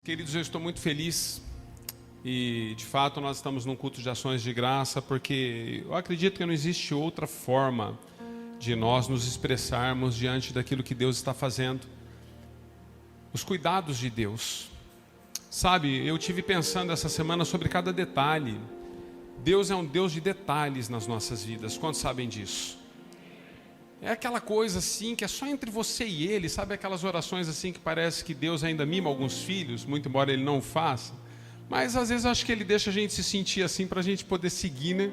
Queridos, eu estou muito feliz e, de fato, nós estamos num culto de ações de graça porque eu acredito que não existe outra forma de nós nos expressarmos diante daquilo que Deus está fazendo. Os cuidados de Deus. Sabe, eu tive pensando essa semana sobre cada detalhe. Deus é um Deus de detalhes nas nossas vidas. Quantos sabem disso? É aquela coisa assim que é só entre você e Ele, sabe aquelas orações assim que parece que Deus ainda mima alguns filhos, muito embora Ele não o faça. Mas às vezes eu acho que Ele deixa a gente se sentir assim para a gente poder seguir, né?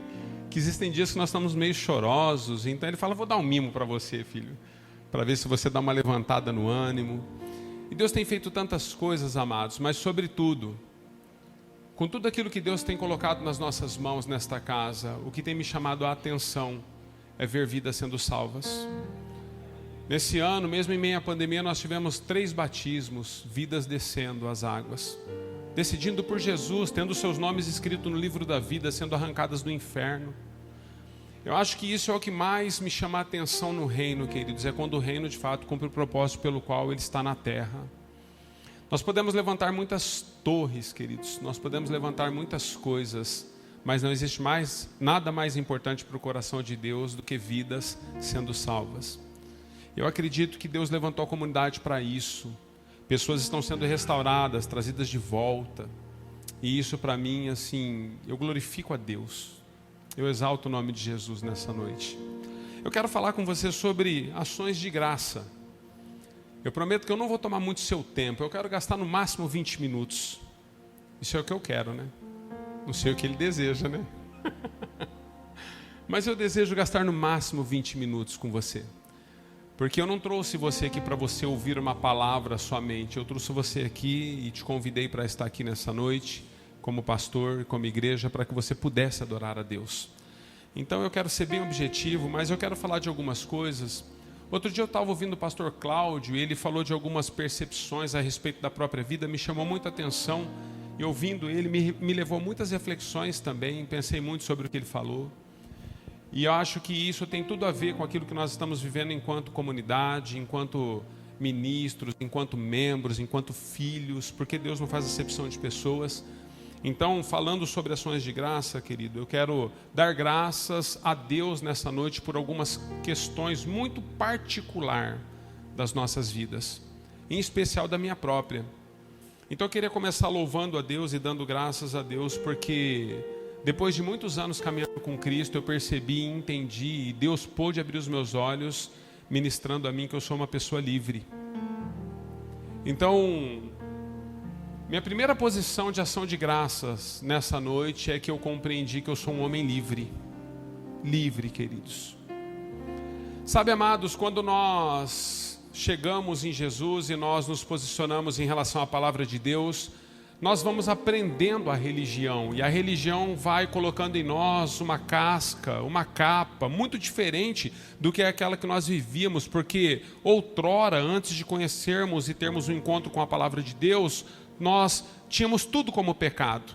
Que existem dias que nós estamos meio chorosos, então Ele fala, vou dar um mimo para você, filho, para ver se você dá uma levantada no ânimo. E Deus tem feito tantas coisas, amados, mas sobretudo, com tudo aquilo que Deus tem colocado nas nossas mãos nesta casa, o que tem me chamado a atenção é ver vidas sendo salvas. Nesse ano, mesmo em meio à pandemia, nós tivemos 3 batismos, vidas descendo as águas, decidindo por Jesus, tendo seus nomes escritos no livro da vida, sendo arrancadas do inferno. Eu acho que isso é o que mais me chama a atenção no reino, queridos, é quando o reino de fato cumpre o propósito pelo qual ele está na terra. Nós podemos levantar muitas torres, queridos, nós podemos levantar muitas coisas, mas não existe nada mais importante para o coração de Deus do que vidas sendo salvas. Eu acredito que Deus levantou a comunidade para isso. Pessoas estão sendo restauradas, trazidas de volta. E isso para mim, assim, eu glorifico a Deus. Eu exalto o nome de Jesus nessa noite. Eu quero falar com você sobre ações de graça. Eu prometo que eu não vou tomar muito seu tempo. Eu quero gastar no máximo 20 minutos. Isso é o que eu quero, né? Não sei o que ele deseja, né? Mas eu desejo gastar no máximo 20 minutos com você. Porque eu não trouxe você aqui para você ouvir uma palavra somente. Eu trouxe você aqui e te convidei para estar aqui nessa noite, como pastor, como igreja, para que você pudesse adorar a Deus. Então eu quero ser bem objetivo, mas eu quero falar de algumas coisas. Outro dia eu estava ouvindo o pastor Cláudio e ele falou de algumas percepções a respeito da própria vida, me chamou muita atenção. E ouvindo ele, me levou a muitas reflexões também, pensei muito sobre o que ele falou. E eu acho que isso tem tudo a ver com aquilo que nós estamos vivendo enquanto comunidade, enquanto ministros, enquanto membros, enquanto filhos, porque Deus não faz acepção de pessoas. Então, falando sobre ações de graça, querido, eu quero dar graças a Deus nessa noite por algumas questões muito particulares das nossas vidas, em especial da minha própria. Então eu queria começar louvando a Deus e dando graças a Deus, porque depois de muitos anos caminhando com Cristo, eu percebi e entendi, e Deus pôde abrir os meus olhos, ministrando a mim que eu sou uma pessoa livre. Então, minha primeira posição de ação de graças nessa noite é que eu compreendi que eu sou um homem livre. Livre, queridos. Sabe, amados, quando nós chegamos em Jesus e nós nos posicionamos em relação à palavra de Deus, nós vamos aprendendo a religião, e a religião vai colocando em nós uma casca, uma capa, muito diferente do que aquela que nós vivíamos, porque outrora, antes de conhecermos e termos um encontro com a palavra de Deus, nós tínhamos tudo como pecado,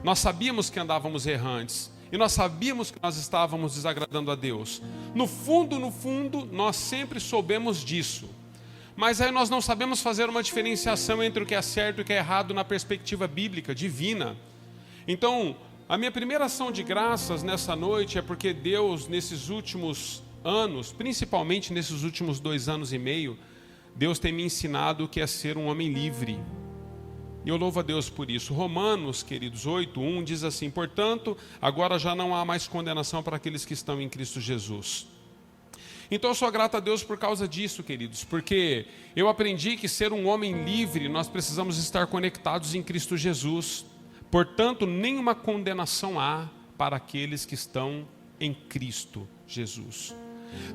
nós sabíamos que andávamos errantes, e nós sabíamos que nós estávamos desagradando a Deus. No fundo, nós sempre soubemos disso. Mas aí nós não sabemos fazer uma diferenciação entre o que é certo e o que é errado na perspectiva bíblica, divina. Então, a minha primeira ação de graças nessa noite é porque Deus, nesses últimos anos, principalmente nesses últimos 2 anos e meio, Deus tem me ensinado o que é ser um homem livre. E eu louvo a Deus por isso. Romanos, queridos, 8:1 diz assim: portanto, agora já não há mais condenação para aqueles que estão em Cristo Jesus. Então eu sou grato a Deus por causa disso, queridos, porque eu aprendi que ser um homem livre, nós precisamos estar conectados em Cristo Jesus. Portanto, nenhuma condenação há para aqueles que estão em Cristo Jesus.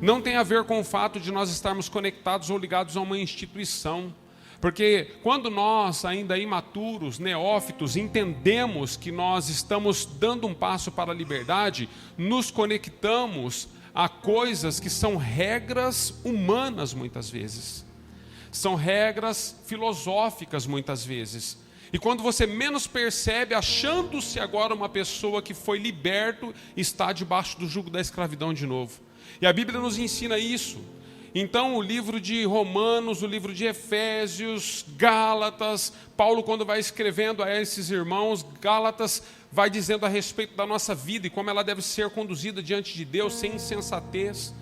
Não tem a ver com o fato de nós estarmos conectados ou ligados a uma instituição. Porque quando nós, ainda imaturos, neófitos, entendemos que nós estamos dando um passo para a liberdade, nos conectamos a coisas que são regras humanas muitas vezes. São regras filosóficas muitas vezes. E quando você menos percebe, achando-se agora uma pessoa que foi liberto, está debaixo do jugo da escravidão de novo. E a Bíblia nos ensina isso. Então, o livro de Romanos, o livro de Efésios, Gálatas, Paulo, quando vai escrevendo a esses irmãos, Gálatas vai dizendo a respeito da nossa vida e como ela deve ser conduzida diante de Deus, sem insensatez.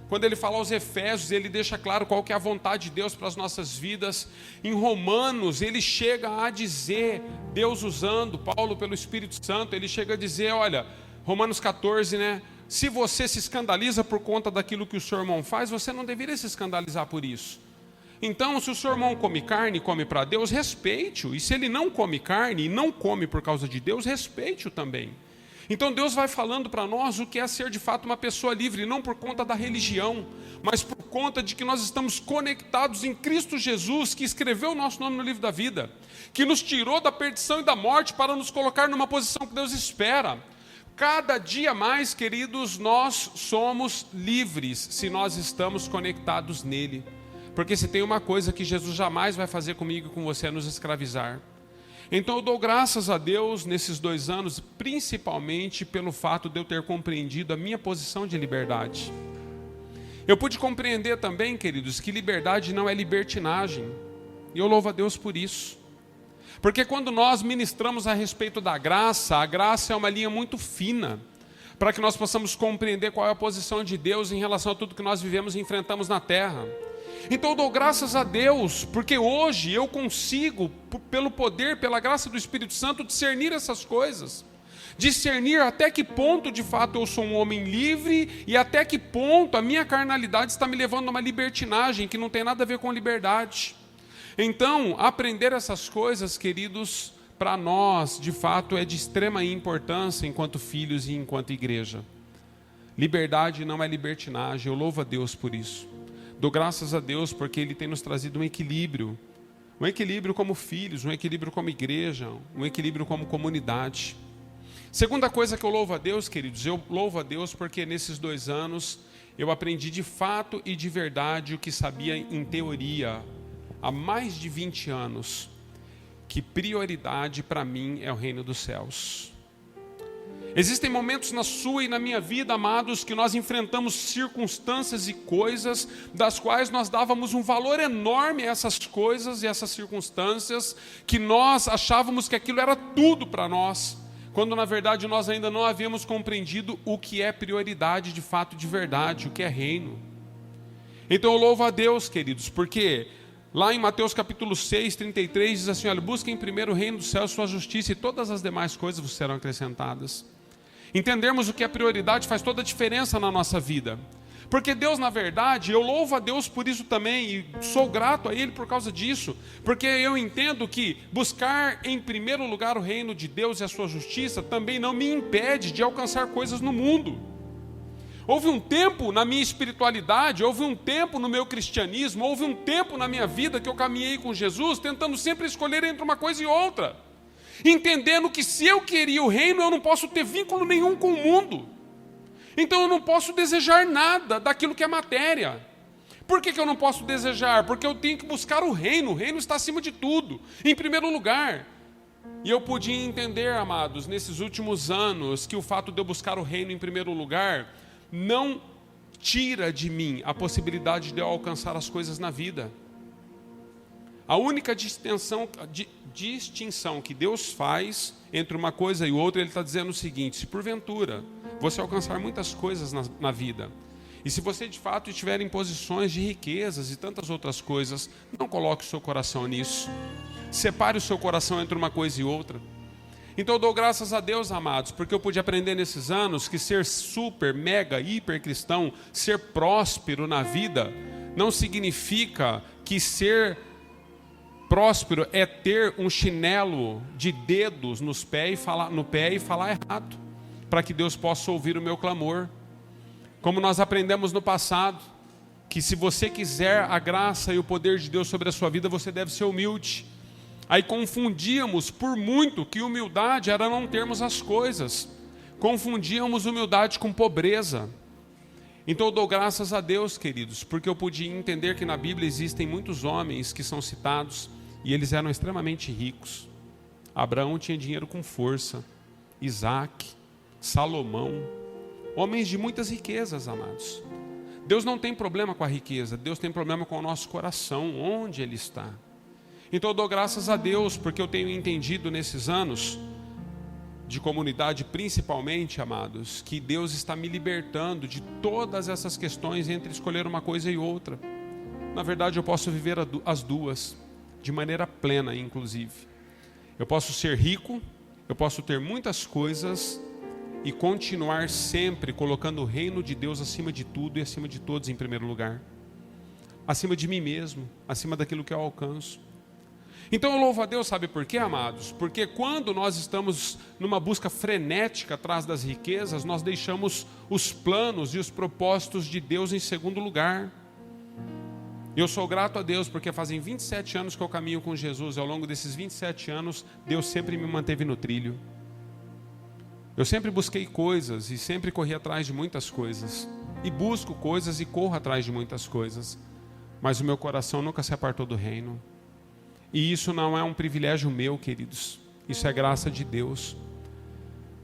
Quando ele fala aos Efésios, ele deixa claro qual que é a vontade de Deus para as nossas vidas. Em Romanos, ele chega a dizer, Deus usando Paulo pelo Espírito Santo, ele chega a dizer, olha, Romanos 14, né? Se você se escandaliza por conta daquilo que o seu irmão faz, você não deveria se escandalizar por isso. Então, se o seu irmão come carne e come para Deus, respeite-o. E se ele não come carne e não come por causa de Deus, respeite-o também. Então Deus vai falando para nós o que é ser de fato uma pessoa livre, não por conta da religião, mas por conta de que nós estamos conectados em Cristo Jesus, que escreveu o nosso nome no livro da vida, que nos tirou da perdição e da morte para nos colocar numa posição que Deus espera. Cada dia mais, queridos, nós somos livres se nós estamos conectados nele. Porque se tem uma coisa que Jesus jamais vai fazer comigo e com você é nos escravizar. Então eu dou graças a Deus nesses 2 anos, principalmente pelo fato de eu ter compreendido a minha posição de liberdade. Eu pude compreender também, queridos, que liberdade não é libertinagem. E eu louvo a Deus por isso. Porque quando nós ministramos a respeito da graça, a graça é uma linha muito fina, para que nós possamos compreender qual é a posição de Deus em relação a tudo que nós vivemos e enfrentamos na terra. Então eu dou graças a Deus, porque hoje eu consigo, pelo poder, pela graça do Espírito Santo, discernir essas coisas. Discernir até que ponto de fato eu sou um homem livre e até que ponto a minha carnalidade está me levando a uma libertinagem que não tem nada a ver com liberdade. Então, aprender essas coisas, queridos, para nós, de fato, é de extrema importância enquanto filhos e enquanto igreja. Liberdade não é libertinagem, eu louvo a Deus por isso. Dou graças a Deus porque Ele tem nos trazido um equilíbrio como filhos, um equilíbrio como igreja, um equilíbrio como comunidade. Segunda coisa que eu louvo a Deus, queridos, eu louvo a Deus porque nesses 2 anos eu aprendi de fato e de verdade o que sabia em teoria há mais de 20 anos, que prioridade para mim é o reino dos céus. Existem momentos na sua e na minha vida, amados, que nós enfrentamos circunstâncias e coisas das quais nós dávamos um valor enorme a essas coisas e essas circunstâncias, que nós achávamos que aquilo era tudo para nós, quando na verdade nós ainda não havíamos compreendido o que é prioridade de fato, de verdade, o que é reino. Então eu louvo a Deus, queridos, porque lá em Mateus capítulo 6, 33, diz assim, olha, busquem primeiro o reino dos céus, sua justiça, e todas as demais coisas vos serão acrescentadas. Entendermos o que é prioridade faz toda a diferença na nossa vida. Porque Deus, na verdade, eu louvo a Deus por isso também, e sou grato a Ele por causa disso, porque eu entendo que buscar em primeiro lugar o reino de Deus e a sua justiça também não me impede de alcançar coisas no mundo. Houve um tempo na minha espiritualidade, houve um tempo no meu cristianismo, houve um tempo na minha vida que eu caminhei com Jesus, tentando sempre escolher entre uma coisa e outra. Entendendo que se eu queria o reino, eu não posso ter vínculo nenhum com o mundo. Então eu não posso desejar nada daquilo que é matéria. Por que eu não posso desejar? Porque eu tenho que buscar o reino está acima de tudo, em primeiro lugar. E eu podia entender, amados, nesses últimos anos, que o fato de eu buscar o reino em primeiro lugar não tira de mim a possibilidade de eu alcançar as coisas na vida. A única distinção que Deus faz entre uma coisa e outra, Ele está dizendo o seguinte: se porventura você alcançar muitas coisas na vida, e se você de fato estiver em posições de riquezas e tantas outras coisas, não coloque o seu coração nisso. Separe o seu coração entre uma coisa e outra. Então eu dou graças a Deus, amados, porque eu pude aprender nesses anos que ser super, mega, hiper cristão, ser próspero na vida, não significa que ser próspero é ter um chinelo de dedos no pé e falar errado, para que Deus possa ouvir o meu clamor. Como nós aprendemos no passado, que se você quiser a graça e o poder de Deus sobre a sua vida, você deve ser humilde. Aí confundíamos por muito que humildade era não termos as coisas. Confundíamos humildade com pobreza. Então eu dou graças a Deus, queridos, porque eu pude entender que na Bíblia existem muitos homens que são citados e eles eram extremamente ricos. Abraão tinha dinheiro com força, Isaac, Salomão, homens de muitas riquezas, amados. Deus não tem problema com a riqueza, Deus tem problema com o nosso coração, onde Ele está. Então eu dou graças a Deus, porque eu tenho entendido nesses anos, de comunidade principalmente, amados, que Deus está me libertando de todas essas questões entre escolher uma coisa e outra. Na verdade, eu posso viver as duas, de maneira plena, inclusive. Eu posso ser rico, eu posso ter muitas coisas e continuar sempre colocando o reino de Deus acima de tudo e acima de todos em primeiro lugar. Acima de mim mesmo, acima daquilo que eu alcanço. Então eu louvo a Deus, sabe por quê, amados? Porque quando nós estamos numa busca frenética atrás das riquezas, nós deixamos os planos e os propósitos de Deus em segundo lugar. Eu sou grato a Deus porque fazem 27 anos que eu caminho com Jesus. Ao longo desses 27 anos, Deus sempre me manteve no trilho. Eu sempre busquei coisas e sempre corri atrás de muitas coisas. E busco coisas e corro atrás de muitas coisas. Mas o meu coração nunca se apartou do reino. E isso não é um privilégio meu, queridos. Isso é graça de Deus.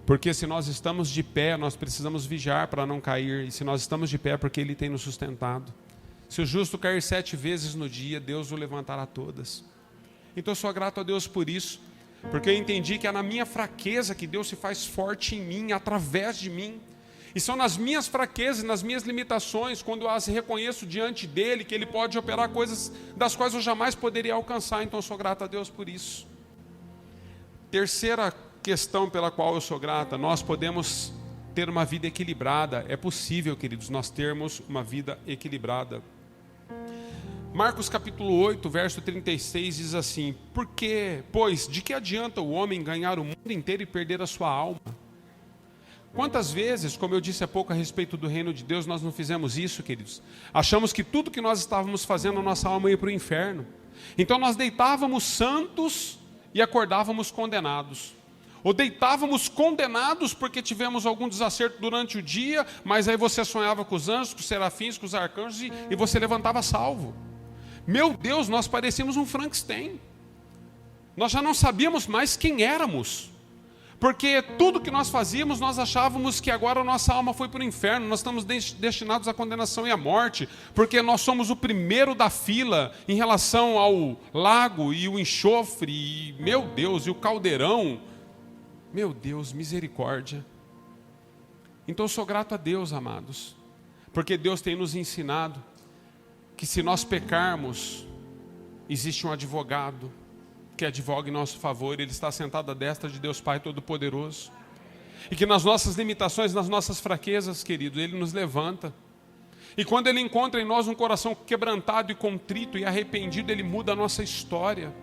Porque se nós estamos de pé, nós precisamos vigiar para não cair. E se nós estamos de pé, é porque Ele tem nos sustentado. Se o justo cair 7 vezes no dia, Deus o levantará todas. Então eu sou grato a Deus por isso. Porque eu entendi que é na minha fraqueza que Deus se faz forte em mim, através de mim. E são nas minhas fraquezas, nas minhas limitações, quando eu as reconheço diante dEle, que Ele pode operar coisas das quais eu jamais poderia alcançar. Então eu sou grato a Deus por isso. Terceira questão pela qual eu sou grata: nós podemos ter uma vida equilibrada. É possível, queridos, nós termos uma vida equilibrada. Marcos capítulo 8, verso 36 diz assim: pois de que adianta o homem ganhar o mundo inteiro e perder a sua alma? Quantas vezes, como eu disse há pouco a respeito do reino de Deus, nós não fizemos isso, queridos? Achamos que tudo que nós estávamos fazendo, a nossa alma ia para o inferno. Então nós deitávamos santos e acordávamos condenados. Ou deitávamos condenados porque tivemos algum desacerto durante o dia, mas aí você sonhava com os anjos, com os serafins, com os arcanjos e você levantava salvo. Meu Deus, nós parecíamos um Frankenstein. Nós já não sabíamos mais quem éramos. Porque tudo que nós fazíamos, nós achávamos que agora a nossa alma foi para o inferno, nós estamos destinados à condenação e à morte, porque nós somos o primeiro da fila em relação ao lago e o enxofre, e, meu Deus, e o caldeirão. Meu Deus, misericórdia. Então eu sou grato a Deus, amados, porque Deus tem nos ensinado que se nós pecarmos, existe um advogado que advoga em nosso favor. Ele está sentado à destra de Deus Pai Todo-Poderoso. E que nas nossas limitações, nas nossas fraquezas, querido, Ele nos levanta. E quando Ele encontra em nós um coração quebrantado e contrito e arrependido, Ele muda a nossa história.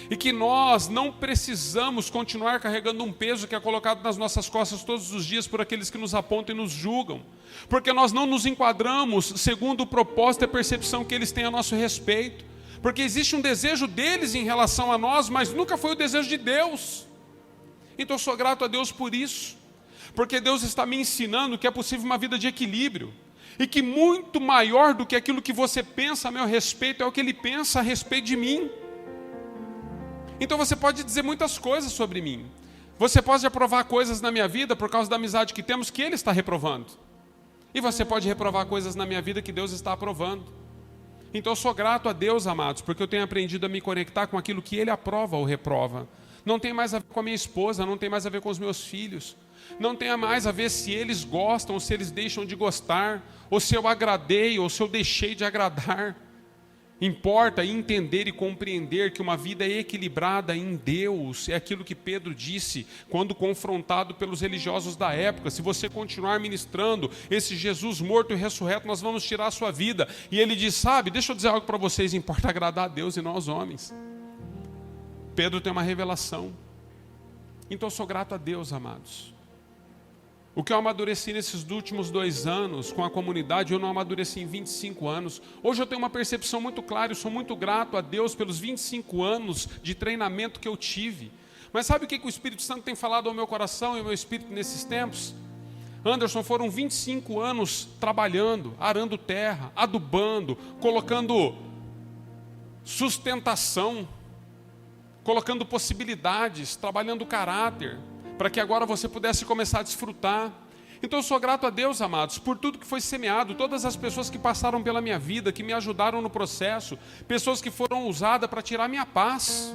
E que nós não precisamos continuar carregando um peso que é colocado nas nossas costas todos os dias por aqueles que nos apontam e nos julgam. Porque nós não nos enquadramos segundo o propósito e a percepção que eles têm a nosso respeito. Porque existe um desejo deles em relação a nós, mas nunca foi o desejo de Deus. Então eu sou grato a Deus por isso. Porque Deus está me ensinando que é possível uma vida de equilíbrio. E que muito maior do que aquilo que você pensa a meu respeito é o que Ele pensa a respeito de mim. Então você pode dizer muitas coisas sobre mim. Você pode aprovar coisas na minha vida por causa da amizade que temos que Ele está reprovando. E você pode reprovar coisas na minha vida que Deus está aprovando. Então eu sou grato a Deus, amados, porque eu tenho aprendido a me conectar com aquilo que Ele aprova ou reprova. Não tem mais a ver com a minha esposa, não tem mais a ver com os meus filhos. Não tem mais a ver se eles gostam ou se eles deixam de gostar, ou se eu agradei ou se eu deixei de agradar. Importa entender e compreender que uma vida equilibrada em Deus é aquilo que Pedro disse quando confrontado pelos religiosos da época: se você continuar ministrando esse Jesus morto e ressurreto, nós vamos tirar a sua vida. E ele diz: sabe, deixa eu dizer algo para vocês, importa agradar a Deus e não aos homens. Pedro tem uma revelação. Então eu sou grato a Deus, amados. O que eu amadureci nesses últimos 2 anos com a comunidade, eu não amadureci em 25 anos. Hoje eu tenho uma percepção muito clara, eu sou muito grato a Deus pelos 25 anos de treinamento que eu tive. Mas sabe o que o Espírito Santo tem falado ao meu coração e ao meu espírito nesses tempos? Anderson, foram 25 anos trabalhando, arando terra, adubando, colocando sustentação, colocando possibilidades, trabalhando o caráter, para que agora você pudesse começar a desfrutar. Então eu sou grato a Deus, amados, por tudo que foi semeado, todas as pessoas que passaram pela minha vida, que me ajudaram no processo, pessoas que foram usadas para tirar minha paz,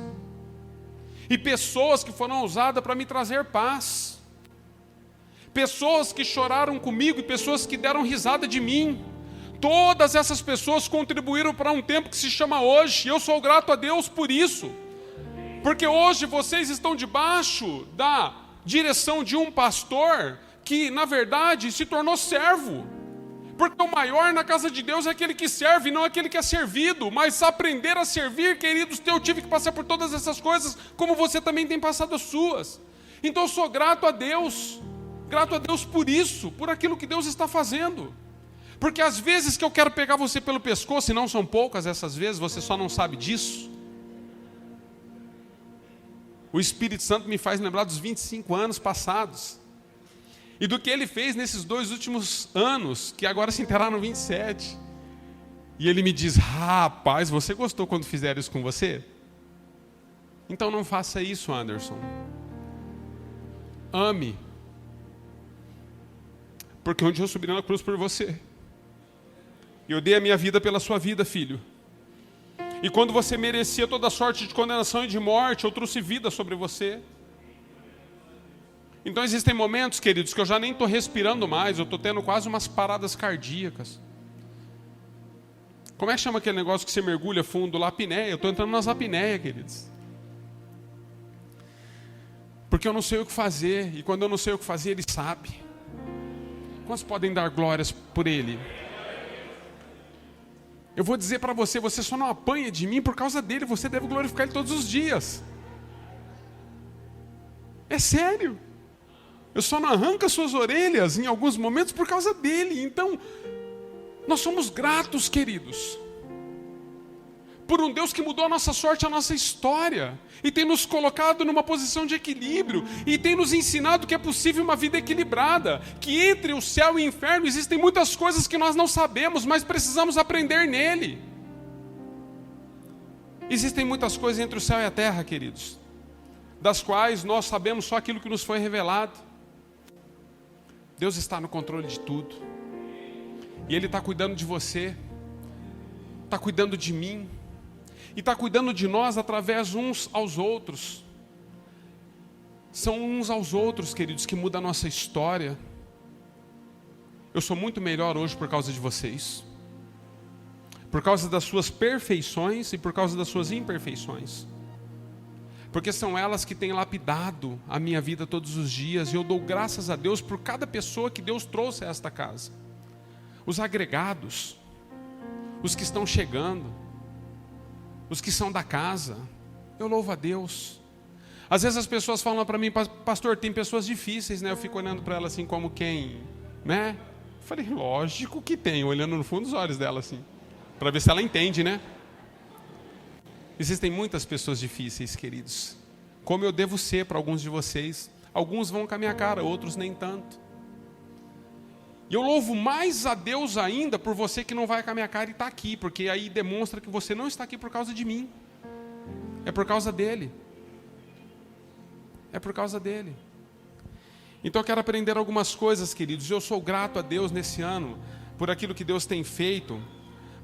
e pessoas que foram usadas para me trazer paz, pessoas que choraram comigo e pessoas que deram risada de mim. Todas essas pessoas contribuíram para um tempo que se chama hoje, e eu sou grato a Deus por isso, porque hoje vocês estão debaixo da direção de um pastor que, na verdade, se tornou servo. Porque o maior na casa de Deus é aquele que serve, não aquele que é servido. Mas aprender a servir, queridos, eu tive que passar por todas essas coisas, como você também tem passado as suas. Então eu sou grato a Deus por isso, por aquilo que Deus está fazendo. Porque às vezes que eu quero pegar você pelo pescoço, e não são poucas essas vezes, você só não sabe disso. O Espírito Santo me faz lembrar dos 25 anos passados. E do que ele fez nesses 2 últimos anos, que agora se enterraram 27. E ele me diz: rapaz, você gostou quando fizeram isso com você? Então não faça isso, Anderson. Ame. Porque um dia eu subi na cruz por você. E eu dei a minha vida pela sua vida, filho. E quando você merecia toda sorte de condenação e de morte, eu trouxe vida sobre você. Então existem momentos, queridos, que eu já nem estou respirando mais, eu estou tendo quase umas paradas cardíacas. Como é que chama aquele negócio que você mergulha fundo lá? Apneia. Eu estou entrando nas apneias, queridos. Porque eu não sei o que fazer, e quando eu não sei o que fazer, Ele sabe. Quantos podem dar glórias por Ele? Eu vou dizer para você, você só não apanha de mim por causa dele, você deve glorificar Ele todos os dias. É sério. Eu só não arranco as suas orelhas em alguns momentos por causa dele. Então, nós somos gratos, queridos, por um Deus que mudou a nossa sorte, a nossa história, e tem nos colocado numa posição de equilíbrio, e tem nos ensinado que é possível uma vida equilibrada, que entre o céu e o inferno existem muitas coisas que nós não sabemos, mas precisamos aprender nele. Existem muitas coisas entre o céu e a terra, queridos, das quais nós sabemos só aquilo que nos foi revelado. Deus está no controle de tudo, e Ele está cuidando de você, está cuidando de mim, e está cuidando de nós através uns aos outros. São uns aos outros, queridos, que mudam a nossa história. Eu sou muito melhor hoje por causa de vocês, por causa das suas perfeições e por causa das suas imperfeições, porque são elas que têm lapidado a minha vida todos os dias, e eu dou graças a Deus por cada pessoa que Deus trouxe a esta casa. Os agregados, os que estão chegando, os que são da casa, eu louvo a Deus. Às vezes as pessoas falam para mim: pastor, tem pessoas difíceis, né? Eu fico olhando para ela assim como quem, né? Eu falei: lógico que tem, olhando no fundo dos olhos dela assim, para ver se ela entende, né? Existem muitas pessoas difíceis, queridos, como eu devo ser para alguns de vocês. Alguns vão com a minha cara, outros nem tanto. E eu louvo mais a Deus ainda por você que não vai com a minha cara e está aqui, porque aí demonstra que você não está aqui por causa de mim, é por causa dele. É por causa dele. Então eu quero aprender algumas coisas, queridos. Eu sou grato a Deus nesse ano por aquilo que Deus tem feito,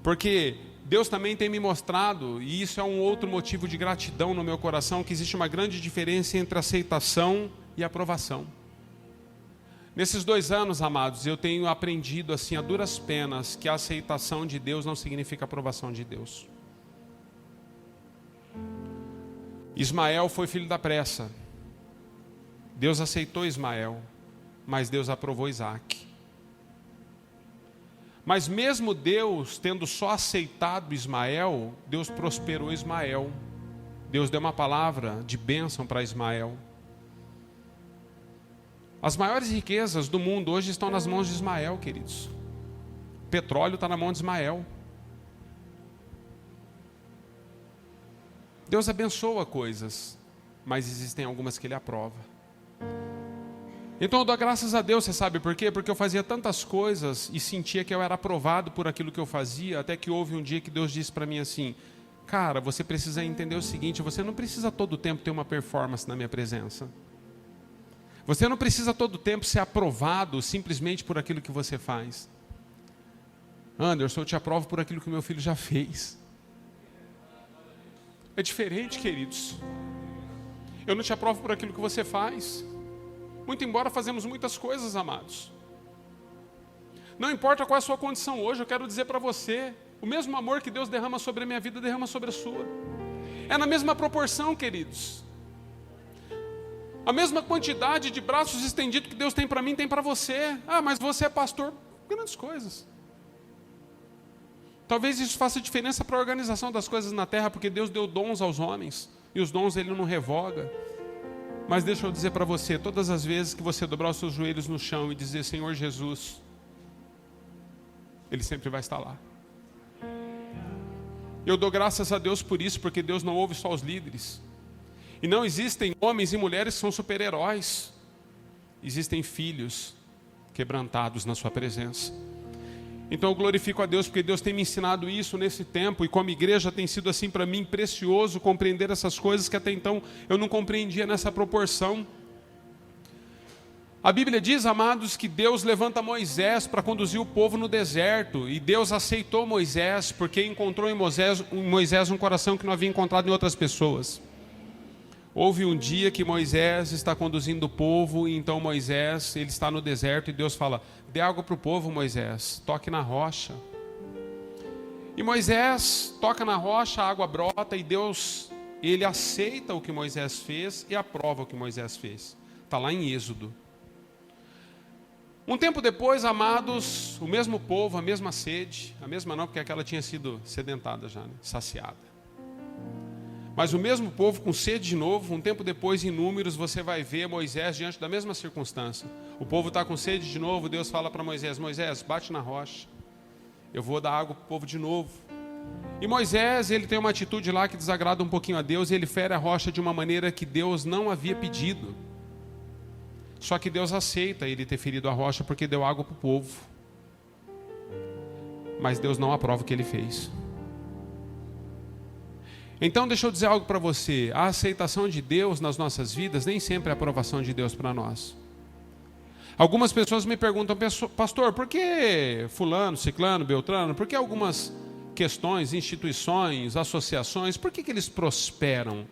porque Deus também tem me mostrado, e isso é um outro motivo de gratidão no meu coração, que existe uma grande diferença entre aceitação e aprovação. Nesses 2 anos, amados, eu tenho aprendido assim a duras penas que a aceitação de Deus não significa aprovação de Deus. Ismael foi filho da pressa. Deus aceitou Ismael, mas Deus aprovou Isaac. Mas mesmo Deus tendo só aceitado Ismael, Deus prosperou Ismael. Deus deu uma palavra de bênção para Ismael. As maiores riquezas do mundo hoje estão nas mãos de Ismael, queridos. O petróleo está na mão de Ismael. Deus abençoa coisas, mas existem algumas que Ele aprova. Então eu dou graças a Deus, você sabe por quê? Porque eu fazia tantas coisas e sentia que eu era aprovado por aquilo que eu fazia, até que houve um dia que Deus disse para mim assim: cara, você precisa entender o seguinte, você não precisa todo o tempo ter uma performance na minha presença. Você não precisa todo tempo ser aprovado simplesmente por aquilo que você faz. Anderson, eu te aprovo por aquilo que meu filho já fez. É diferente, queridos. Eu não te aprovo por aquilo que você faz. Muito embora fazemos muitas coisas, amados. Não importa qual é a sua condição hoje, eu quero dizer para você, o mesmo amor que Deus derrama sobre a minha vida, derrama sobre a sua. É na mesma proporção, queridos. A mesma quantidade de braços estendidos que Deus tem para mim, tem para você. Ah, mas você é pastor. Grandes coisas. Talvez isso faça diferença para a organização das coisas na terra, porque Deus deu dons aos homens, e os dons Ele não revoga. Mas deixa eu dizer para você, todas as vezes que você dobrar os seus joelhos no chão e dizer, Senhor Jesus, Ele sempre vai estar lá. Eu dou graças a Deus por isso, porque Deus não ouve só os líderes. E não existem homens e mulheres que são super-heróis. Existem filhos quebrantados na sua presença. Então eu glorifico a Deus, porque Deus tem me ensinado isso nesse tempo, e como igreja tem sido assim para mim precioso compreender essas coisas que até então eu não compreendia nessa proporção. A Bíblia diz, amados, que Deus levanta Moisés para conduzir o povo no deserto, e Deus aceitou Moisés, porque encontrou em Moisés um coração que não havia encontrado em outras pessoas. Houve um dia que Moisés está conduzindo o povo, e então Moisés, ele está no deserto, e Deus fala, dê água para o povo, Moisés, toque na rocha. E Moisés toca na rocha, a água brota, e Deus, ele aceita o que Moisés fez e aprova o que Moisés fez. Está lá em Êxodo. Um tempo depois, amados, o mesmo povo, a mesma sede, a mesma não, porque aquela tinha sido sedentada já, né? Saciada. Mas o mesmo povo com sede de novo, um tempo depois, em Números, você vai ver Moisés diante da mesma circunstância. O povo está com sede de novo, Deus fala para Moisés, Moisés, bate na rocha, eu vou dar água para o povo de novo. E Moisés, ele tem uma atitude lá que desagrada um pouquinho a Deus, e ele fere a rocha de uma maneira que Deus não havia pedido. Só que Deus aceita ele ter ferido a rocha porque deu água para o povo. Mas Deus não aprova o que ele fez. Então deixa eu dizer algo para você. A aceitação de Deus nas nossas vidas nem sempre é a aprovação de Deus para nós. Algumas pessoas me perguntam, pastor, por que fulano, ciclano, beltrano, por que algumas questões, instituições, associações, por que eles prosperam?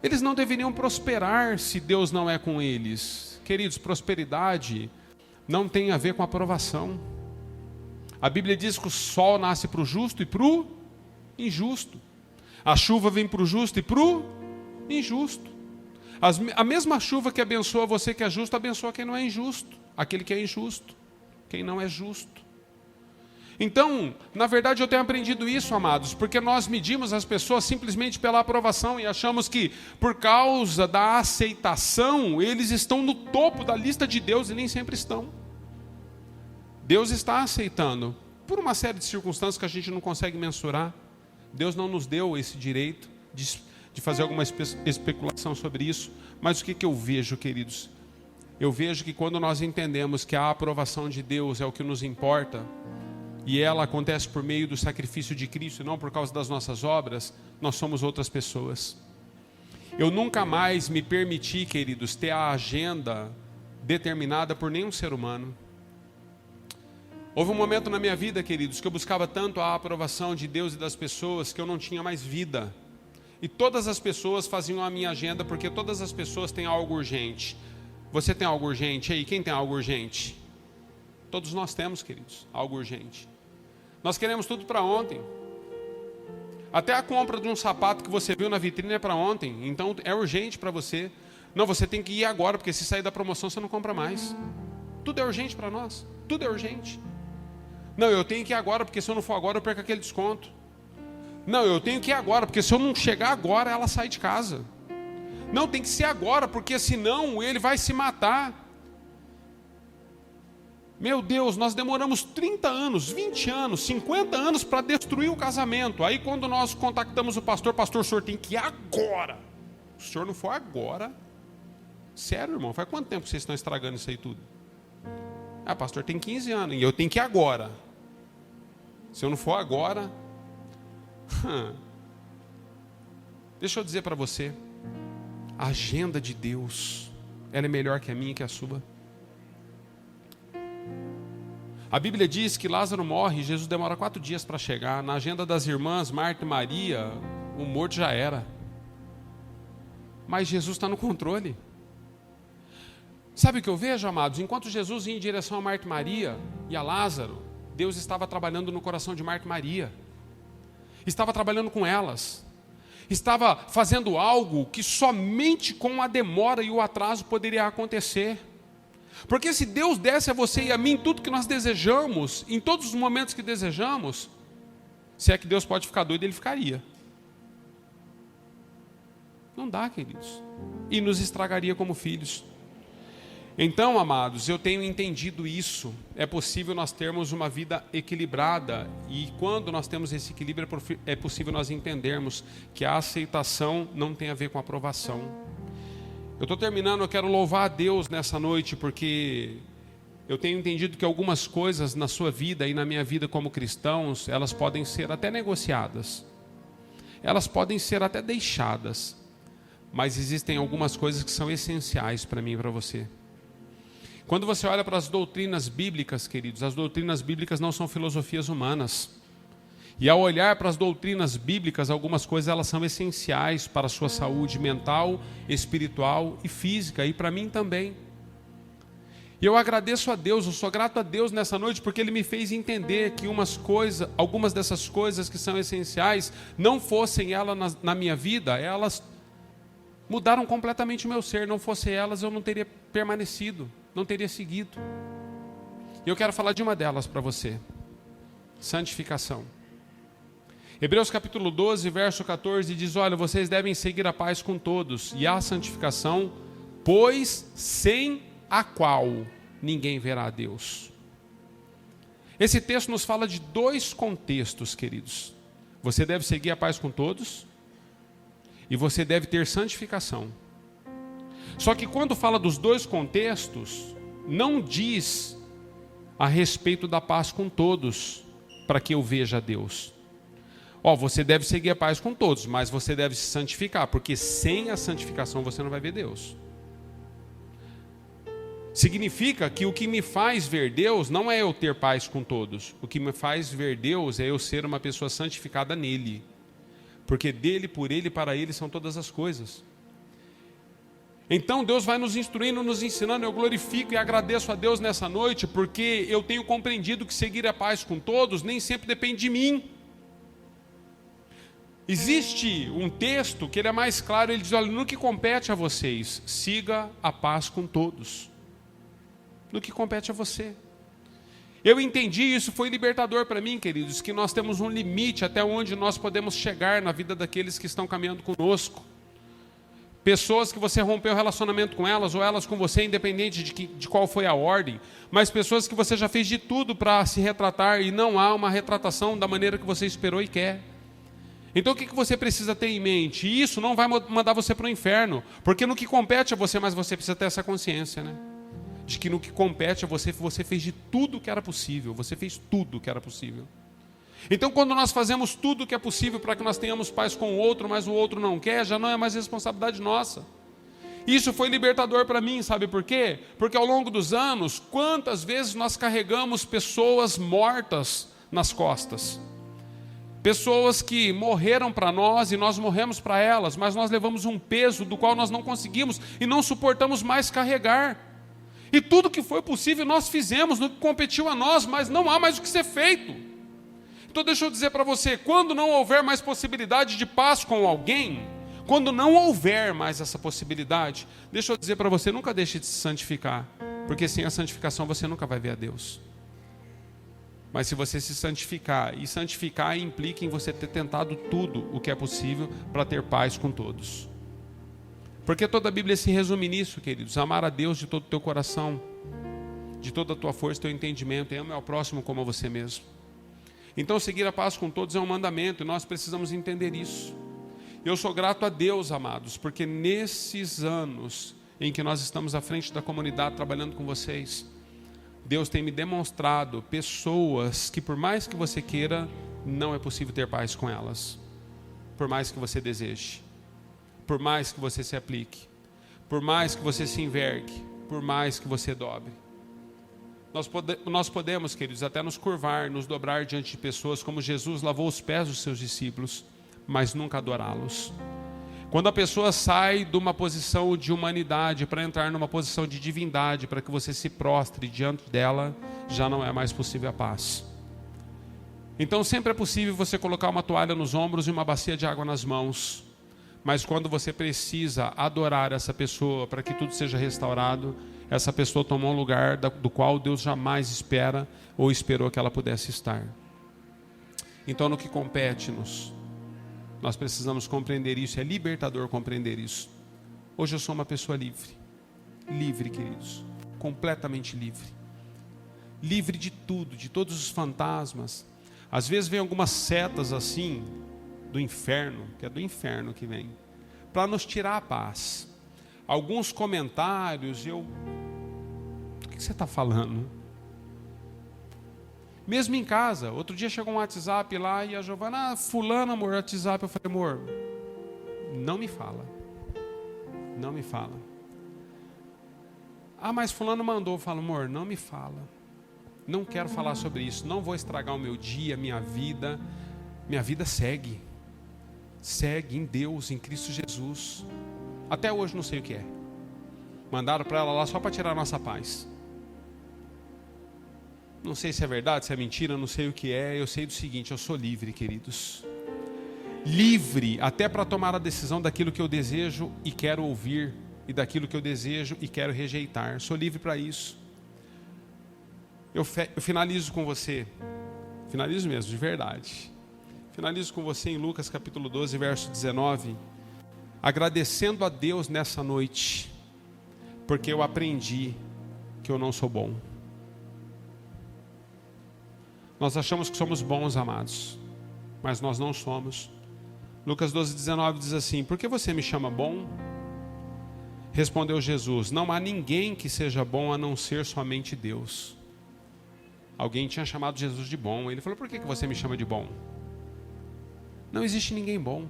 Eles não deveriam prosperar se Deus não é com eles. Queridos, prosperidade não tem a ver com aprovação. A Bíblia diz que o sol nasce para o justo e para o injusto. A chuva vem para o justo e para o injusto. A mesma chuva que abençoa você que é justo, abençoa quem não é injusto. Aquele que é injusto, quem não é justo. Então, na verdade eu tenho aprendido isso, amados, porque nós medimos as pessoas simplesmente pela aprovação e achamos que por causa da aceitação, eles estão no topo da lista de Deus e nem sempre estão. Deus está aceitando, por uma série de circunstâncias que a gente não consegue mensurar. Deus não nos deu esse direito de fazer alguma especulação sobre isso. Mas o que eu vejo, queridos? Eu vejo que quando nós entendemos que a aprovação de Deus é o que nos importa, e ela acontece por meio do sacrifício de Cristo e não por causa das nossas obras, nós somos outras pessoas. Eu nunca mais me permiti, queridos, ter a agenda determinada por nenhum ser humano. Houve um momento na minha vida, queridos, que eu buscava tanto a aprovação de Deus e das pessoas que eu não tinha mais vida. E todas as pessoas faziam a minha agenda, porque todas as pessoas têm algo urgente. Você tem algo urgente aí? Quem tem algo urgente? Todos nós temos, queridos, algo urgente. Nós queremos tudo para ontem. Até a compra de um sapato que você viu na vitrine é para ontem. Então é urgente para você. Não, você tem que ir agora, porque se sair da promoção você não compra mais. Tudo é urgente para nós. Tudo é urgente. Não, eu tenho que ir agora, porque se eu não for agora eu perco aquele desconto. Não, eu tenho que ir agora, porque se eu não chegar agora ela sai de casa. Não, tem que ser agora, porque senão ele vai se matar. Meu Deus, nós demoramos 30 anos, 20 anos, 50 anos para destruir o casamento. Aí quando nós contactamos o pastor, o senhor tem que ir agora. Se o senhor não for agora... Sério, irmão, faz quanto tempo vocês estão estragando isso aí tudo? Ah, pastor, tem 15 anos e eu tenho que ir agora. Se eu não for agora... Deixa eu dizer para você, a agenda de Deus ela é melhor que a minha e que a sua. A Bíblia diz que Lázaro morre e Jesus demora 4 dias para chegar. Na agenda das irmãs, Marta e Maria, o morto já era. Mas Jesus está no controle. Sabe o que eu vejo, amados? Enquanto Jesus ia em direção a Marta e Maria e a Lázaro, Deus estava trabalhando no coração de Marta e Maria. Estava trabalhando com elas. Estava fazendo algo que somente com a demora e o atraso poderia acontecer. Porque se Deus desse a você e a mim tudo que nós desejamos, em todos os momentos que desejamos, se é que Deus pode ficar doido, Ele ficaria. Não dá, queridos. E nos estragaria como filhos. Então, amados, eu tenho entendido isso. É possível nós termos uma vida equilibrada. E quando nós temos esse equilíbrio, é possível nós entendermos que a aceitação não tem a ver com a aprovação. Eu estou terminando, eu quero louvar a Deus nessa noite, porque eu tenho entendido que algumas coisas na sua vida e na minha vida como cristãos, elas podem ser até negociadas. Elas podem ser até deixadas. Mas existem algumas coisas que são essenciais para mim e para você. Quando você olha para as doutrinas bíblicas, queridos, as doutrinas bíblicas não são filosofias humanas. E ao olhar para as doutrinas bíblicas, algumas coisas elas são essenciais para a sua saúde mental, espiritual e física, e para mim também. E eu agradeço a Deus, eu sou grato a Deus nessa noite, porque Ele me fez entender que algumas dessas coisas que são essenciais, não fossem elas na minha vida, elas mudaram completamente o meu ser. Não fossem elas, eu não teria permanecido, não teria seguido. E eu quero falar de uma delas para você: santificação. Hebreus capítulo 12, verso 14 diz: olha, vocês devem seguir a paz com todos e a santificação, pois sem a qual ninguém verá a Deus. Esse texto nos fala de 2 contextos, queridos. Você deve seguir a paz com todos e você deve ter santificação. Só que quando fala dos 2 contextos, não diz a respeito da paz com todos, para que eu veja a Deus. Você deve seguir a paz com todos, mas você deve se santificar, porque sem a santificação você não vai ver Deus. Significa que o que me faz ver Deus não é eu ter paz com todos. O que me faz ver Deus é eu ser uma pessoa santificada nele. Porque dele, por ele e para ele são todas as coisas. Então Deus vai nos instruindo, nos ensinando. Eu glorifico e agradeço a Deus nessa noite, porque eu tenho compreendido que seguir a paz com todos nem sempre depende de mim. Existe um texto que ele é mais claro, ele diz: olha, no que compete a vocês, siga a paz com todos. No que compete a você. Eu entendi, isso foi libertador para mim, queridos, que nós temos um limite até onde nós podemos chegar na vida daqueles que estão caminhando conosco. Pessoas que você rompeu o relacionamento com elas, ou elas com você, independente de qual foi a ordem, mas pessoas que você já fez de tudo para se retratar e não há uma retratação da maneira que você esperou e quer. Então o que você precisa ter em mente? E isso não vai mandar você para o inferno, porque no que compete a você, mas você precisa ter essa consciência, né? De que no que compete a você, você fez de tudo que era possível, você fez tudo que era possível. Então quando nós fazemos tudo que é possível para que nós tenhamos paz com o outro, mas o outro não quer, já não é mais responsabilidade nossa. Isso foi libertador para mim, sabe por quê? Porque ao longo dos anos, quantas vezes nós carregamos pessoas mortas nas costas? Pessoas que morreram para nós e nós morremos para elas, mas nós levamos um peso do qual nós não conseguimos e não suportamos mais carregar. E tudo que foi possível nós fizemos, no que competiu a nós, mas não há mais o que ser feito. Então deixa eu dizer para você, quando não houver mais possibilidade de paz com alguém, quando não houver mais essa possibilidade, deixa eu dizer para você, nunca deixe de se santificar, porque sem a santificação você nunca vai ver a Deus. Mas se você se santificar, e santificar implica em você ter tentado tudo o que é possível para ter paz com todos. Porque toda a Bíblia se resume nisso, queridos: amar a Deus de todo o teu coração, de toda a tua força, teu entendimento, e ame ao próximo como a você mesmo. Então seguir a paz com todos é um mandamento, e nós precisamos entender isso. Eu sou grato a Deus, amados, porque nesses anos em que nós estamos à frente da comunidade trabalhando com vocês, Deus tem me demonstrado pessoas que, por mais que você queira, não é possível ter paz com elas. Por mais que você deseje, por mais que você se aplique, por mais que você se envergue, por mais que você dobre. Nós podemos, queridos, até nos curvar, nos dobrar diante de pessoas, como Jesus lavou os pés dos seus discípulos, mas nunca adorá-los. Quando a pessoa sai de uma posição de humanidade para entrar numa posição de divindade, para que você se prostre diante dela, já não é mais possível a paz. Então sempre é possível você colocar uma toalha nos ombros e uma bacia de água nas mãos, mas quando você precisa adorar essa pessoa para que tudo seja restaurado, essa pessoa tomou um lugar do qual Deus jamais espera ou esperou que ela pudesse estar. Então no que compete-nos, nós precisamos compreender isso, é libertador compreender isso. Hoje eu sou uma pessoa livre, livre, queridos, completamente livre. Livre de tudo, de todos os fantasmas. Às vezes vem algumas setas assim, do inferno, que é do inferno que vem, para nos tirar a paz. Alguns comentários, do que você está falando? Mesmo em casa, outro dia chegou um WhatsApp lá e a Giovana, fulano, amor, WhatsApp, eu falei, amor, não me fala. Não me fala. Ah, mas fulano mandou, eu falo, amor, não me fala. Não quero falar sobre isso, não vou estragar o meu dia, minha vida segue. Segue em Deus, em Cristo Jesus. Até hoje não sei o que é. Mandaram para ela lá só para tirar a nossa paz. Não sei se é verdade, se é mentira, não sei o que é. Eu sei do seguinte, eu sou livre, queridos. Livre até para tomar a decisão daquilo que eu desejo e quero ouvir, e daquilo que eu desejo e quero rejeitar. Sou livre para isso. Eu finalizo com você. Finalizo mesmo, de verdade. Finalizo com você em Lucas capítulo 12, verso 19. Agradecendo a Deus nessa noite, porque eu aprendi que eu não sou bom. Nós achamos que somos bons, amados, mas nós não somos. Lucas 12, 19 diz assim: por que você me chama bom? Respondeu Jesus: não há ninguém que seja bom a não ser somente Deus. Alguém tinha chamado Jesus de bom. Ele falou: por que você me chama de bom? Não existe ninguém bom.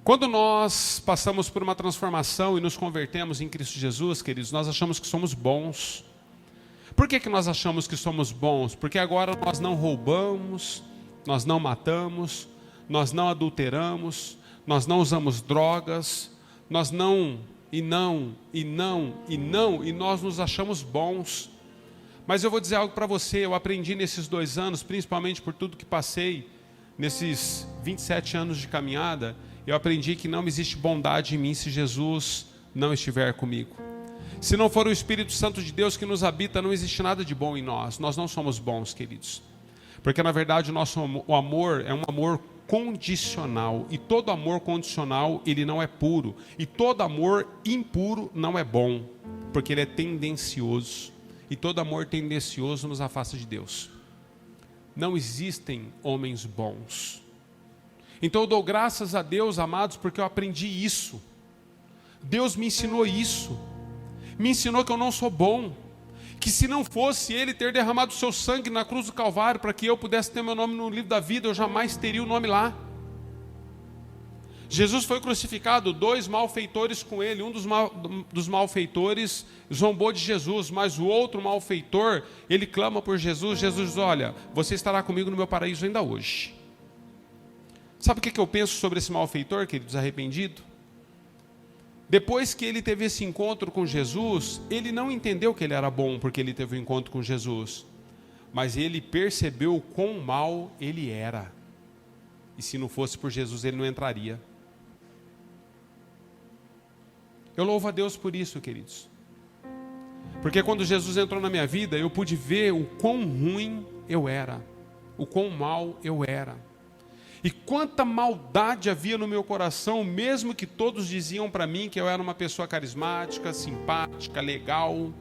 Quando nós passamos por uma transformação e nos convertemos em Cristo Jesus, queridos, nós achamos que somos bons. Por que nós achamos que somos bons? Porque agora nós não roubamos, nós não matamos, nós não adulteramos, nós não usamos drogas, nós e nós nos achamos bons. Mas eu vou dizer algo para você, eu aprendi nesses 2 anos, principalmente por tudo que passei, nesses 27 anos de caminhada, eu aprendi que não existe bondade em mim se Jesus não estiver comigo. Se não for o Espírito Santo de Deus que nos habita, não existe nada de bom em nós. Nós não somos bons, queridos. Porque na verdade o amor é um amor condicional. E todo amor condicional, ele não é puro. E todo amor impuro não é bom. Porque ele é tendencioso. E todo amor tendencioso nos afasta de Deus. Não existem homens bons. Então eu dou graças a Deus, amados, porque eu aprendi isso. Deus me ensinou isso. Me ensinou que eu não sou bom. Que se não fosse Ele ter derramado o seu sangue na cruz do Calvário para que eu pudesse ter meu nome no livro da vida, eu jamais teria o nome lá. Jesus foi crucificado, 2 malfeitores com Ele. Um dos malfeitores zombou de Jesus, mas o outro malfeitor, ele clama por Jesus. Jesus diz: olha, você estará comigo no meu paraíso ainda hoje. Sabe o que eu penso sobre esse malfeitor, queridos, arrependido? Depois que ele teve esse encontro com Jesus, ele não entendeu que ele era bom porque ele teve um encontro com Jesus. Mas ele percebeu o quão mal ele era. E se não fosse por Jesus, ele não entraria. Eu louvo a Deus por isso, queridos. Porque quando Jesus entrou na minha vida, eu pude ver o quão ruim eu era. O quão mal eu era. E quanta maldade havia no meu coração, mesmo que todos diziam para mim que eu era uma pessoa carismática, simpática, legal.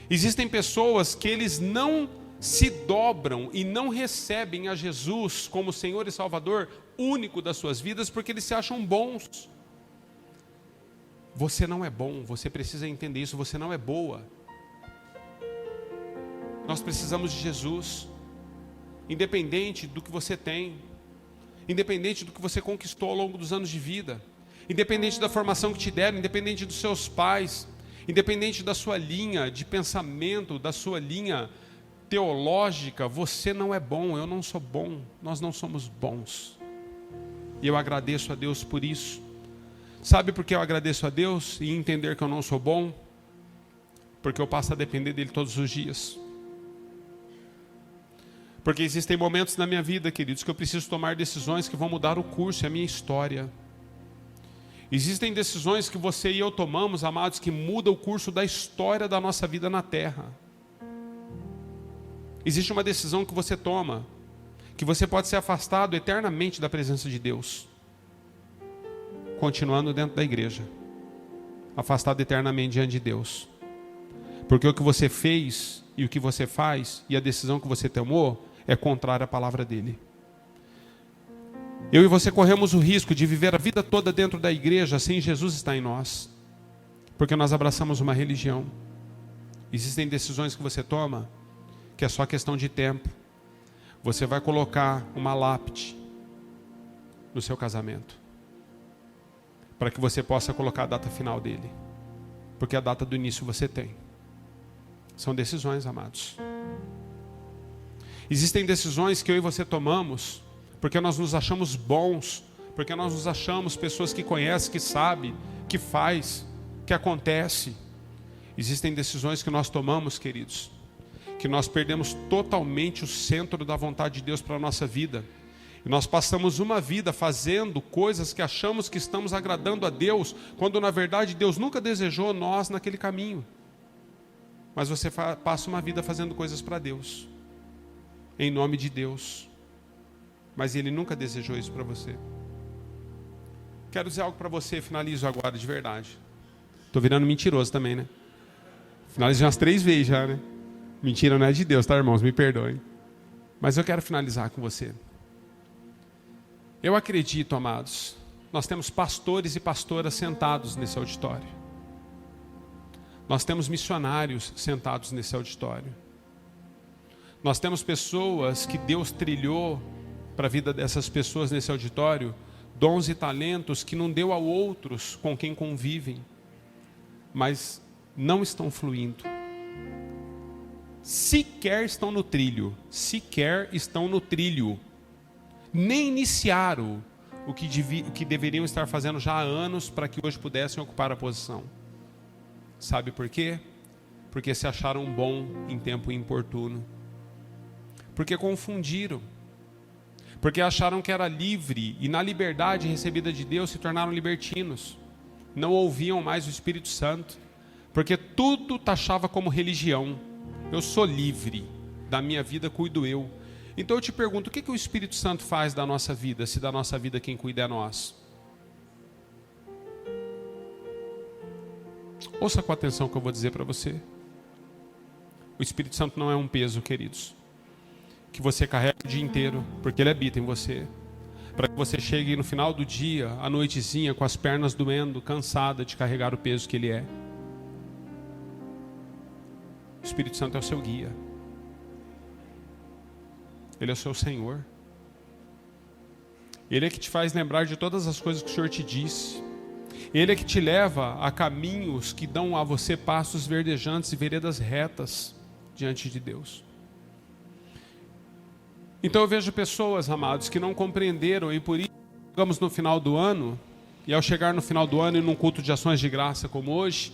Existem pessoas que eles não se dobram e não recebem a Jesus como Senhor e Salvador único das suas vidas porque eles se acham bons. Você não é bom, você precisa entender isso, você não é boa. Nós precisamos de Jesus, independente do que você tem. Independente do que você conquistou ao longo dos anos de vida, independente da formação que te deram, independente dos seus pais, independente da sua linha de pensamento, da sua linha teológica, você não é bom, eu não sou bom, nós não somos bons. E eu agradeço a Deus por isso. Sabe por que eu agradeço a Deus e entender que eu não sou bom? Porque eu passo a depender dele todos os dias. Porque existem momentos na minha vida, queridos, que eu preciso tomar decisões que vão mudar o curso e a minha história. Existem decisões que você e eu tomamos, amados, que mudam o curso da história da nossa vida na terra. Existe uma decisão que você toma, que você pode ser afastado eternamente da presença de Deus, continuando dentro da igreja, afastado eternamente diante de Deus. Porque o que você fez e o que você faz e a decisão que você tomou é contrária à palavra dele. Eu e você corremos o risco de viver a vida toda dentro da igreja sem Jesus estar em nós, porque nós abraçamos uma religião. Existem decisões que você toma que é só questão de tempo. Você vai colocar uma lápide no seu casamento, para que você possa colocar a data final dele, porque a data do início você tem. São decisões, amados. Existem decisões que eu e você tomamos porque nós nos achamos bons, porque nós nos achamos pessoas que conhecem, que sabem, que faz, que acontece. Existem decisões que nós tomamos, queridos, que nós perdemos totalmente o centro da vontade de Deus para a nossa vida. E nós passamos uma vida fazendo coisas que achamos que estamos agradando a Deus, quando na verdade Deus nunca desejou nós naquele caminho. Mas você passa uma vida fazendo coisas para Deus, em nome de Deus, mas Ele nunca desejou isso para você. Quero dizer algo para você, finalizo agora de verdade. Estou virando mentiroso também, né? Finalizei umas 3 vezes já, né? Mentira não é de Deus, tá, irmãos? Me perdoem. Mas eu quero finalizar com você. Eu acredito, amados, nós temos pastores e pastoras sentados nesse auditório. Nós temos missionários sentados nesse auditório. Nós temos pessoas que Deus trilhou para a vida dessas pessoas nesse auditório, dons e talentos que não deu a outros com quem convivem, mas não estão fluindo. Sequer estão no trilho, nem iniciaram o que deveriam estar fazendo já há anos para que hoje pudessem ocupar a posição. Sabe por quê? Porque se acharam bom em tempo importuno, porque confundiram, porque acharam que era livre e na liberdade recebida de Deus se tornaram libertinos, não ouviam mais o Espírito Santo, porque tudo taxava como religião. Eu sou livre, da minha vida cuido eu. Então eu te pergunto, o que o Espírito Santo faz da nossa vida, se da nossa vida quem cuida é nós? Ouça com atenção o que eu vou dizer para você. O Espírito Santo não é um peso, queridos, que você carrega o dia inteiro, porque ele habita em você, para que você chegue no final do dia, à noitezinha, com as pernas doendo, cansada de carregar o peso que ele é. O Espírito Santo é o seu guia. Ele é o seu Senhor. Ele é que te faz lembrar de todas as coisas que o Senhor te disse. Ele é que te leva a caminhos que dão a você passos verdejantes e veredas retas diante de Deus. Então eu vejo pessoas, amados, que não compreenderam e por isso, chegamos no final do ano, e ao chegar no final do ano e num culto de ações de graça como hoje,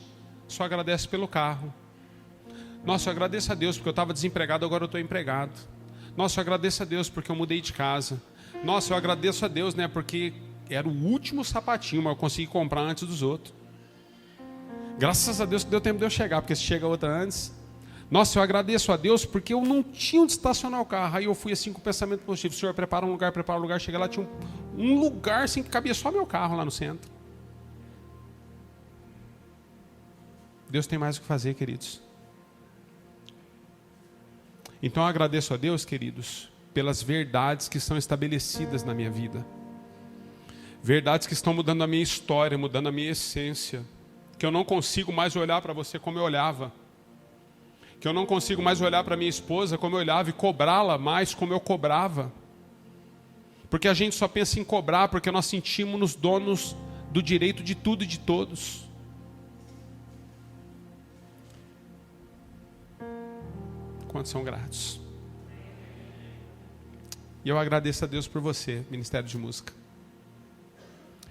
só agradece pelo carro. Nossa, eu agradeço a Deus porque eu estava desempregado, agora eu estou empregado. Nossa, eu agradeço a Deus porque eu mudei de casa. Nossa, eu agradeço a Deus, né, porque era o último sapatinho, mas eu consegui comprar antes dos outros. Graças a Deus que deu tempo de eu chegar, porque se chega outra antes. Nossa, eu agradeço a Deus porque eu não tinha onde estacionar o carro. Aí eu fui assim com o pensamento positivo. Senhor, prepara um lugar. Cheguei lá, tinha um lugar assim que cabia só meu carro lá no centro. Deus tem mais o que fazer, queridos. Então eu agradeço a Deus, queridos, pelas verdades que são estabelecidas na minha vida. Verdades que estão mudando a minha história, mudando a minha essência. Que eu não consigo mais olhar para você como eu olhava. Que eu não consigo mais olhar para minha esposa como eu olhava e cobrá-la mais como eu cobrava. Porque a gente só pensa em cobrar porque nós sentimos-nos donos do direito de tudo e de todos. Quantos são gratos? E eu agradeço a Deus por você, Ministério de Música.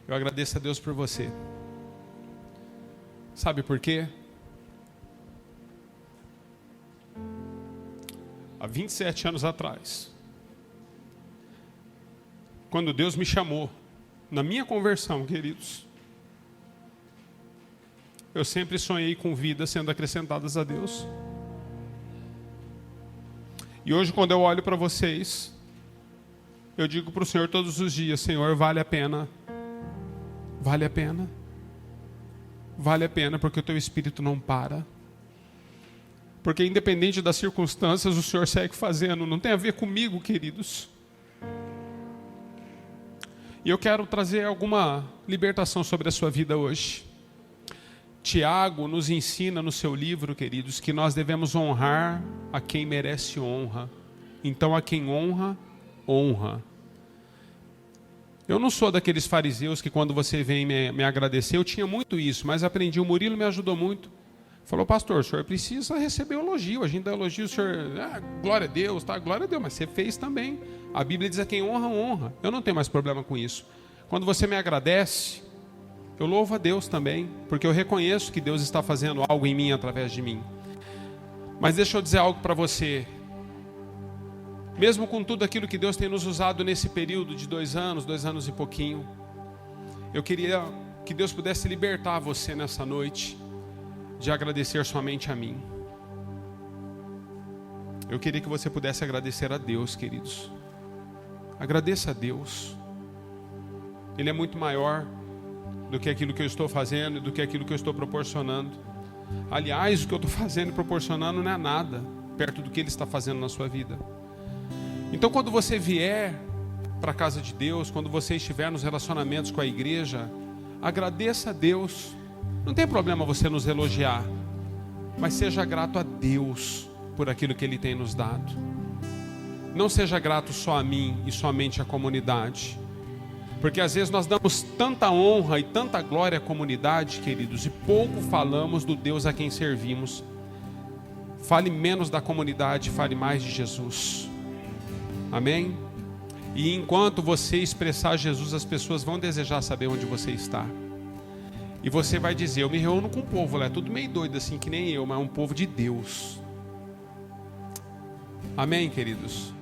Eu agradeço a Deus por você. Sabe por quê? Há 27 anos atrás, quando Deus me chamou, na minha conversão, queridos, eu sempre sonhei com vidas sendo acrescentadas a Deus. E hoje, quando eu olho para vocês, eu digo para o Senhor todos os dias: Senhor, vale a pena. Vale a pena. Vale a pena, porque o teu Espírito não para. Porque independente das circunstâncias, o Senhor segue fazendo. Não tem a ver comigo, queridos. E eu quero trazer alguma libertação sobre a sua vida hoje. Tiago nos ensina no seu livro, queridos, que nós devemos honrar a quem merece honra. Então, a quem honra, honra. Eu não sou daqueles fariseus que quando você vem me agradecer, eu tinha muito isso, mas aprendi, o Murilo me ajudou muito. Falou: pastor, o senhor precisa receber elogio, a gente dá elogio, o senhor, glória a Deus, tá? Glória a Deus, mas você fez também. A Bíblia diz: a quem honra, honra. Eu não tenho mais problema com isso. Quando você me agradece, eu louvo a Deus também, porque eu reconheço que Deus está fazendo algo em mim através de mim. Mas deixa eu dizer algo para você. Mesmo com tudo aquilo que Deus tem nos usado nesse período de 2 anos e pouquinho, eu queria que Deus pudesse libertar você nessa noite de agradecer somente a mim. Eu queria que você pudesse agradecer a Deus, queridos. Agradeça a Deus. Ele é muito maior do que aquilo que eu estou fazendo, do que aquilo que eu estou proporcionando. Aliás, o que eu estou fazendo e proporcionando não é nada perto do que Ele está fazendo na sua vida. Então, quando você vier para a casa de Deus, quando você estiver nos relacionamentos com a igreja, agradeça a Deus. Não tem problema você nos elogiar, mas seja grato a Deus por aquilo que Ele tem nos dado. Não seja grato só a mim e somente à comunidade, porque às vezes nós damos tanta honra e tanta glória à comunidade, queridos, e pouco falamos do Deus a quem servimos. Fale menos da comunidade, fale mais de Jesus. Amém? E enquanto você expressar Jesus, as pessoas vão desejar saber onde você está. E você vai dizer: eu me reúno com o povo lá, é tudo meio doido assim, que nem eu, mas é um povo de Deus. Amém, queridos?